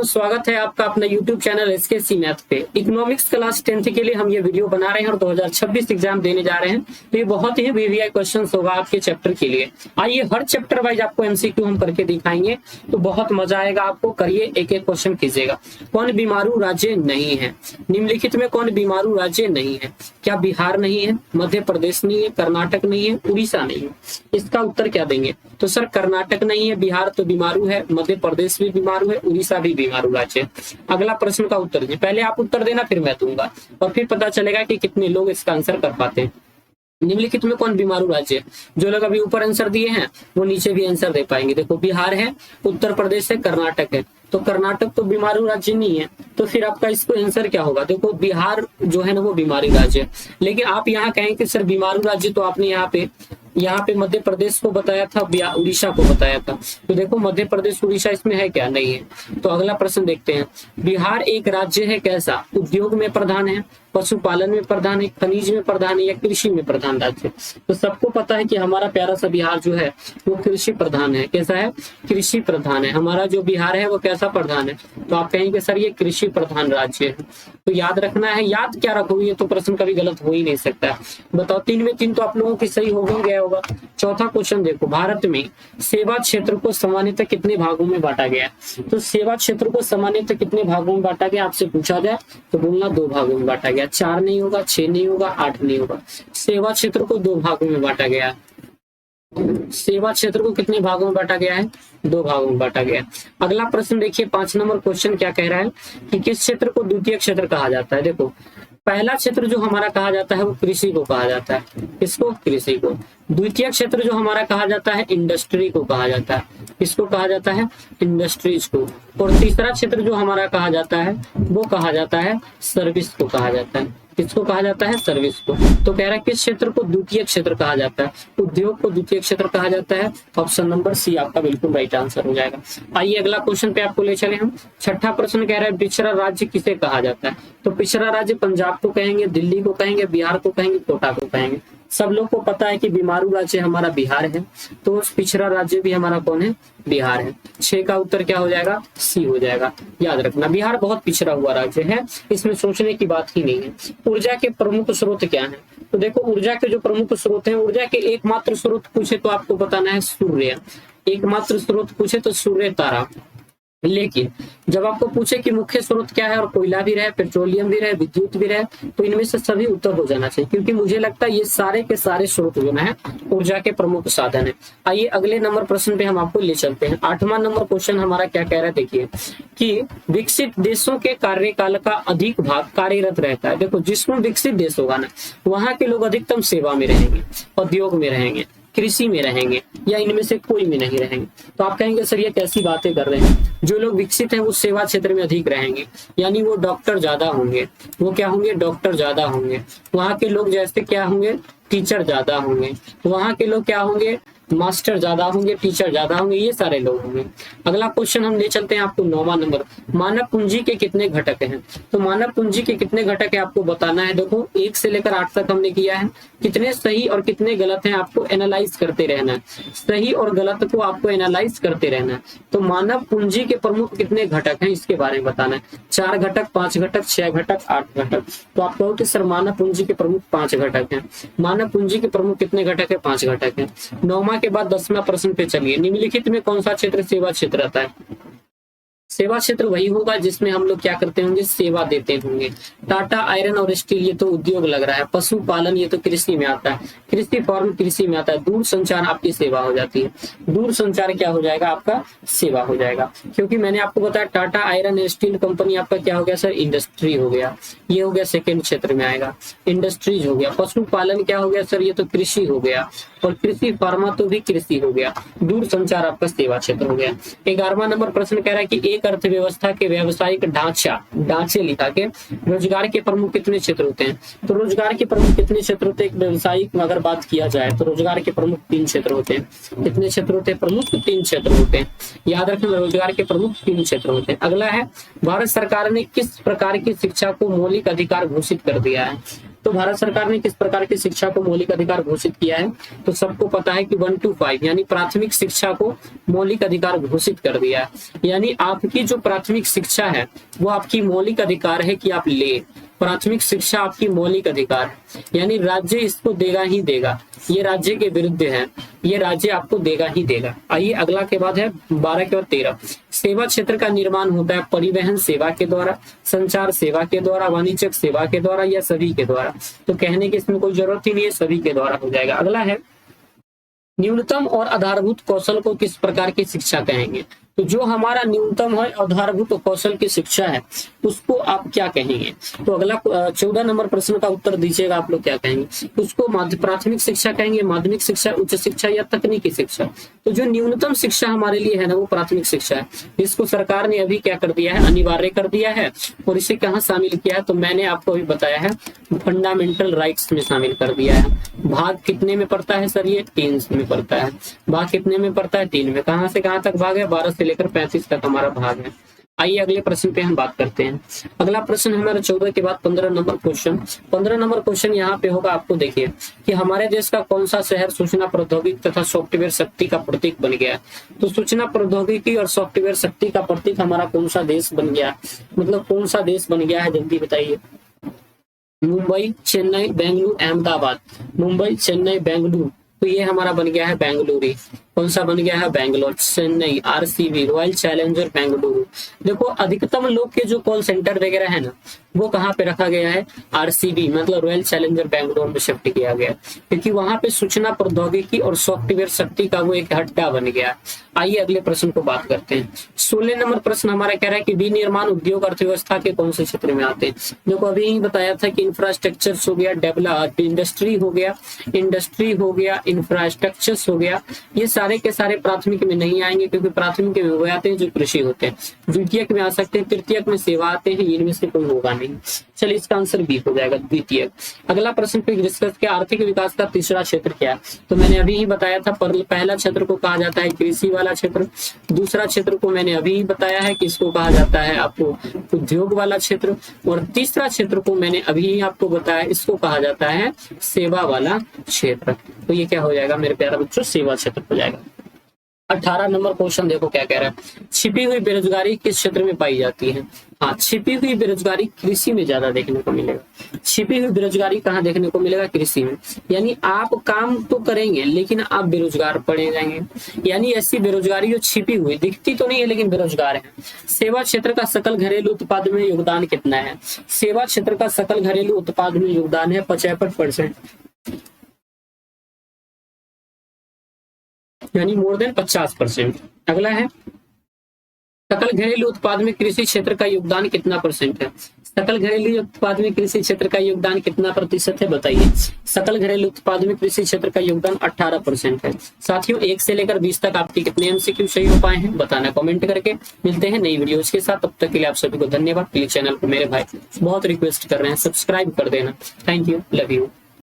साथियों, स्वागत है आपका अपना YouTube चैनल एसकेसी मैथ पे। इकोनॉमिक्स क्लास 10th के लिए हम ये वीडियो बना रहे हैं और 2026 एग्जाम देने जा रहे हैं। तो ये बहुत ही वीवीआई क्वेश्चंस होगा आपके चैप्टर के लिए। आइए हर चैप्टर वाइज आपको एमसीक्यू हम करके दिखाएंगे, तो बहुत मजा आएगा आपको। करिए, एक एक क्वेश्चन कीजिएगा। कौन बीमारू राज्य नहीं है? निम्नलिखित में कौन बीमारू राज्य नहीं है? क्या बिहार नहीं है, मध्य प्रदेश नहीं है, कर्नाटक नहीं है, उड़ीसा नहीं है? इसका उत्तर क्या देंगे? तो सर कर्नाटक नहीं है, बिहार तो बीमारू है, मध्य प्रदेश भी बीमारू है, उड़ीसा भी बीमारू राज्य है। अगला प्रश्न का उत्तर दीजिए। पहले आप उत्तर देना, फिर मैं दूंगा और फिर पता चलेगा कि कितने लोग इसका आंसर कर पाते हैं। निम्नलिखित में कौन बीमारू राज्य है? जो लोग अभी ऊपर आंसर दिए हैं वो नीचे भी आंसर दे पाएंगे। देखो, बिहार है, उत्तर प्रदेश है, कर्नाटक है। तो कर्नाटक तो बीमारू राज्य नहीं है, तो फिर आपका इसको आंसर क्या होगा? देखो, बिहार जो है ना वो बीमारी राज्य है। लेकिन आप यहाँ कहें कि सर बीमारू राज्य, तो आपने यहाँ पे मध्य प्रदेश को बताया था, उड़ीसा को बताया था। तो देखो, मध्य प्रदेश उड़ीसा इसमें है क्या? नहीं है। तो अगला प्रश्न देखते हैं। बिहार एक राज्य है कैसा? उद्योग में प्रधान है, पशुपालन में प्रधान है, खनिज में प्रधान है, या कृषि में प्रधान राज्य? तो सबको पता है कि हमारा प्यारा सा बिहार जो है वो कृषि प्रधान है। कैसा है? कृषि प्रधान है। हमारा जो बिहार है वो कैसा प्रधान है? तो आप कहेंगे सर ये कृषि प्रधान राज्य है। तो याद रखना है। याद क्या रखोगे? ये तो प्रश्न कभी गलत हो ही नहीं सकता। बताओ, 3 में 3 तो आप लोगों की सही हो ही गया होगा। चौथा क्वेश्चन देखो, भारत में सेवा क्षेत्र को सामान्यतः कितने भागों में बांटा गया है? तो सेवा क्षेत्र को सामान्यतः कितने भागों में बांटा गया आपसे पूछा जाए तो बोलना 2 भागों में बांटा गया। 4 नहीं होगा, 6 नहीं होगा, 8 नहीं होगा। सेवा क्षेत्र को 2 भागों में बांटा गया है। सेवा क्षेत्र को कितने भागों में बांटा गया है? 2 भागों में बांटा गया है। अगला प्रश्न देखिए, 5 नंबर क्वेश्चन क्या कह रहा है कि किस क्षेत्र को द्वितीय क्षेत्र कहा जाता है? देखो, पहला क्षेत्र जो हमारा कहा जाता है वो कृषि को कहा जाता है। किसको? कृषि को। द्वितीय क्षेत्र जो हमारा कहा जाता है इंडस्ट्री को कहा जाता है। किसको कहा जाता है? इंडस्ट्रीज को। और तीसरा क्षेत्र जो हमारा कहा जाता है वो कहा जाता है सर्विस को कहा जाता है। किसको कहा जाता है? सर्विस को। तो कह रहा है किस क्षेत्र को द्वितीय क्षेत्र कहा जाता है? उद्योग को द्वितीय क्षेत्र कहा जाता है। ऑप्शन नंबर सी आपका बिल्कुल राइट आंसर हो जाएगा। आइए अगला क्वेश्चन पे आपको ले चले हम। छठा प्रश्न कह रहा है पिछड़ा राज्य किसे कहा जाता है? तो पिछड़ा राज्य पंजाब को कहेंगे, दिल्ली को कहेंगे, बिहार को कहेंगे, कोटा को कहेंगे। सब लोग को पता है कि बीमारू राज्य हमारा बिहार है, तो पिछड़ा राज्य भी हमारा कौन है? बिहार है। 6 का उत्तर क्या हो जाएगा? सी हो जाएगा। याद रखना, बिहार बहुत पिछड़ा हुआ राज्य है, इसमें सोचने की बात ही नहीं है। ऊर्जा के प्रमुख स्रोत क्या है? तो देखो, ऊर्जा के जो प्रमुख स्रोत हैं, ऊर्जा के एकमात्र स्रोत पूछे तो आपको बताना है सूर्य। एकमात्र स्रोत पूछे तो सूर्य, तारा। लेकिन जब आपको पूछे कि मुख्य स्रोत क्या है और कोयला भी रहे, पेट्रोलियम भी रहे, विद्युत भी रहे, तो इनमें से सभी उत्तर हो जाना चाहिए, क्योंकि मुझे लगता है ये सारे के सारे स्रोत जो है ऊर्जा के प्रमुख साधन है। आइए अगले नंबर प्रश्न पे हम आपको ले चलते हैं। 8वां नंबर क्वेश्चन हमारा क्या कह रहा है? देखिए कि विकसित देशों के कार्यकाल का अधिक भाग कार्यरत रहता है। देखो, जिसमें विकसित देश होगा ना वहां के लोग अधिकतम सेवा में रहेंगे, उद्योग में रहेंगे, कृषि में रहेंगे, या इनमें से कोई में नहीं रहेंगे। तो आप कहेंगे सर ये कैसी बातें कर रहे हैं? जो लोग विकसित हैं वो सेवा क्षेत्र में अधिक रहेंगे, यानी वो डॉक्टर ज्यादा होंगे। वो क्या होंगे? डॉक्टर ज्यादा होंगे। वहां के लोग जैसे क्या होंगे? टीचर ज्यादा होंगे। वहां के लोग क्या होंगे? मास्टर ज्यादा होंगे, टीचर ज्यादा होंगे, ये सारे लोग होंगे। अगला क्वेश्चन हम ले चलते हैं आपको 9वां नंबर। मानव पूंजी के कितने घटक हैं? तो मानव पूंजी के कितने घटक है आपको बताना है। देखो, 1 से लेकर 8 तक हमने किया है। कितने सही और कितने गलत हैं आपको एनालाइज करते रहना है। सही और गलत को आपको एनालाइज करते रहना है। तो मानव पूंजी के प्रमुख कितने घटक हैं इसके बारे में बताना है। 4 घटक, 5 घटक, 6 घटक, 8 घटक। तो आप कहो कि सर मानव पूंजी के प्रमुख 5 घटक हैं। मानव पूंजी के प्रमुख कितने घटक है? 5 घटक है। 9वां के बाद 10वां प्रश्न पे चलिए। निम्नलिखित में कौन सा क्षेत्र सेवा क्षेत्र आता है? सेवा क्षेत्र वही होगा जिसमें हम लोग क्या करते होंगे? सेवा देते होंगे। टाटा आयरन और स्टील ये तो उद्योग लग रहा है। पशुपालन ये तो कृषि में आता है। कृषि फॉर्म कृषि में आता है। दूर संचार आपकी सेवा हो जाती है। दूर संचार क्या हो जाएगा? आपका सेवा हो जाएगा, क्योंकि मैंने आपको बताया Tata iron and steel company आपका क्या हो गया सर? इंडस्ट्री हो गया। ये हो गया सेकेंड क्षेत्र में आएगा, इंडस्ट्रीज हो गया। पशुपालन क्या हो गया सर? ये तो कृषि हो गया। और कृषि फार्मा तो भी कृषि हो गया। दूर संचार आपका सेवा क्षेत्र हो गया। 11वां नंबर प्रश्न कह रहा है कि एक अर्थव्यवस्था के व्यावसायिक ढांचे लिखा के रोजगार के प्रमुख कितने क्षेत्र होते हैं? तो रोजगार के प्रमुख कितने क्षेत्र होते हैं? व्यवसायिक में अगर बात किया जाए तो रोजगार के प्रमुख 3 क्षेत्र होते हैं। कितने क्षेत्र होते हैं? प्रमुख 3 क्षेत्र होते हैं। याद रखना, रोजगार के प्रमुख 3 क्षेत्र होते हैं। अगला है, भारत सरकार ने किस प्रकार की शिक्षा को मौलिक अधिकार घोषित कर दिया है? तो भारत सरकार ने किस प्रकार की शिक्षा को मौलिक अधिकार घोषित किया है? तो सबको पता है कि 1 to 5 यानी प्राथमिक शिक्षा को मौलिक अधिकार घोषित कर दिया है। यानी आपकी जो प्राथमिक शिक्षा है वो आपकी मौलिक अधिकार है कि आप ले। प्राथमिक शिक्षा आपकी मौलिक अधिकार है, यानी राज्य इसको देगा ही देगा। ये राज्य के विरुद्ध है, ये राज्य आपको देगा ही देगा। आइए अगला के बाद है 12 के बाद 13। सेवा क्षेत्र का निर्माण होता है परिवहन सेवा के द्वारा, संचार सेवा के द्वारा, वाणिज्यिक सेवा के द्वारा या सभी के द्वारा। तो कहने की इसमें कोई जरूरत ही नहीं है, सभी के द्वारा हो जाएगा। अगला है न्यूनतम और आधारभूत कौशल को किस प्रकार की शिक्षा कहेंगे? तो जो हमारा न्यूनतम है आधारभूत कौशल की शिक्षा है उसको आप क्या कहेंगे? तो अगला 14 नंबर प्रश्न का उत्तर दीजिएगा, आप लोग क्या कहेंगे? उसको प्राथमिक शिक्षा कहेंगे, माध्यमिक शिक्षा, उच्च शिक्षा या तकनीकी शिक्षा? तो जो न्यूनतम शिक्षा हमारे लिए है ना वो प्राथमिक शिक्षा है। इसको सरकार ने अभी क्या कर दिया है, अनिवार्य कर दिया है। और इसे कहाँ शामिल किया है? तो मैंने आपको अभी बताया है फंडामेंटल राइट्स में शामिल कर दिया है। भाग कितने में पड़ता है सर? ये 3 में पड़ता है। भाग कितने में पड़ता है? 3 में। कहाँ से कहाँ तक भाग है? 12 से लेकर 35 तक हमारा भाग है। आइए अगले प्रश्न पे हम बात करते हैं। अगला प्रश्न हमारा 14 के बाद 15 नंबर क्वेश्चन। 15 नंबर क्वेश्चन यहाँ पे होगा, आपको देखिए कि हमारे देश का कौन सा शहर सूचना प्रौद्योगिकी तथा सॉफ्टवेयर शक्ति का प्रतीक बन गया? तो सूचना प्रौद्योगिकी और सॉफ्टवेयर शक्ति का प्रतीक हमारा कौन सा देश बन गया, मतलब कौन सा देश बन गया है, जल्दी बताइए। मुंबई, चेन्नई, बेंगलुरु, अहमदाबाद। मुंबई, चेन्नई, बेंगलुरु, तो ये हमारा बन गया है बेंगलुरु। कौन सा बन गया है? Bangalore. Chennai, RCB, royal challenger Bengaluru. देखो अधिकतम लोग के जो कॉल सेंटर वगैरह है ना वो कहाँ पे रखा गया है? आरसीबी मतलब रॉयल चैलेंजर बेंगलोर में शिफ्ट किया गया, क्योंकि वहां पे सूचना प्रौद्योगिकी और सॉफ्टवेयर शक्ति का वो एक हट्टा बन गया। आइए अगले प्रश्न को बात करते हैं। 16 नंबर प्रश्न हमारा कह रहा है कि विनिर्माण उद्योग अर्थव्यवस्था के कौन से क्षेत्र में आते हैं? देखो अभी ही बताया था कि इंफ्रास्ट्रक्चर हो गया, डेवलप इंडस्ट्री हो गया, इंफ्रास्ट्रक्चर हो गया, ये सारे के सारे प्राथमिक में नहीं आएंगे, क्योंकि प्राथमिक में वो आते हैं जो कृषि होते हैं, द्वितीयक में आ सकते हैं, तृतीयक में सेवा आते हैं, इनमें से कोई होगा नहीं। चलिए इसका आंसर बी हो जाएगा, द्वितीयक। अगला प्रश्न पे डिस्कस किया आर्थिक विकास का तीसरा क्षेत्र क्या है? तो मैंने अभी ही बताया था पहला क्षेत्र को कहा जाता है कृषि वाला क्षेत्र, दूसरा क्षेत्र को मैंने अभी ही बताया है कि इसको कहा जाता है आपको उद्योग वाला क्षेत्र, और तीसरा क्षेत्र को मैंने अभी ही आपको बताया इसको कहा जाता है सेवा वाला क्षेत्र। तो ये क्या हो जाएगा मेरे प्यारे बच्चों? सेवा क्षेत्र हो जाएगा। 18 नंबर क्वेश्चन देखो क्या कह रहा है, छिपी हुई बेरोजगारी किस क्षेत्र में पाई जाती है? हाँ, छिपी हुई बेरोजगारी कृषि में ज्यादा देखने को मिलेगा। छिपी हुई बेरोजगारी कहाँ देखने को मिलेगा? कृषि में। यानी आप काम तो करेंगे लेकिन आप बेरोजगार पड़े जाएंगे, यानी ऐसी बेरोजगारी जो छिपी हुई दिखती तो नहीं है लेकिन बेरोजगार है। सेवा क्षेत्र का सकल घरेलू उत्पाद में योगदान कितना है? सेवा क्षेत्र का सकल घरेलू उत्पाद में योगदान है 75%, यानी मोर देन 50%। अगला है सकल घरेलू उत्पाद में कृषि क्षेत्र का योगदान कितना परसेंट है? सकल घरेलू उत्पाद में कृषि क्षेत्र का योगदान कितना प्रतिशत है बताइए? सकल घरेलू उत्पाद में कृषि क्षेत्र का योगदान 18% है। साथियों 1 से लेकर 20 तक आपके कितने एमसीक्यू सही हो पाए हैं बताना कमेंट करके। मिलते हैं नई वीडियोस के साथ, तब तक के लिए आप सभी को धन्यवाद। प्लीज चैनल को मेरे भाई बहुत रिक्वेस्ट कर रहे हैं सब्सक्राइब कर देना। Thank you, love you.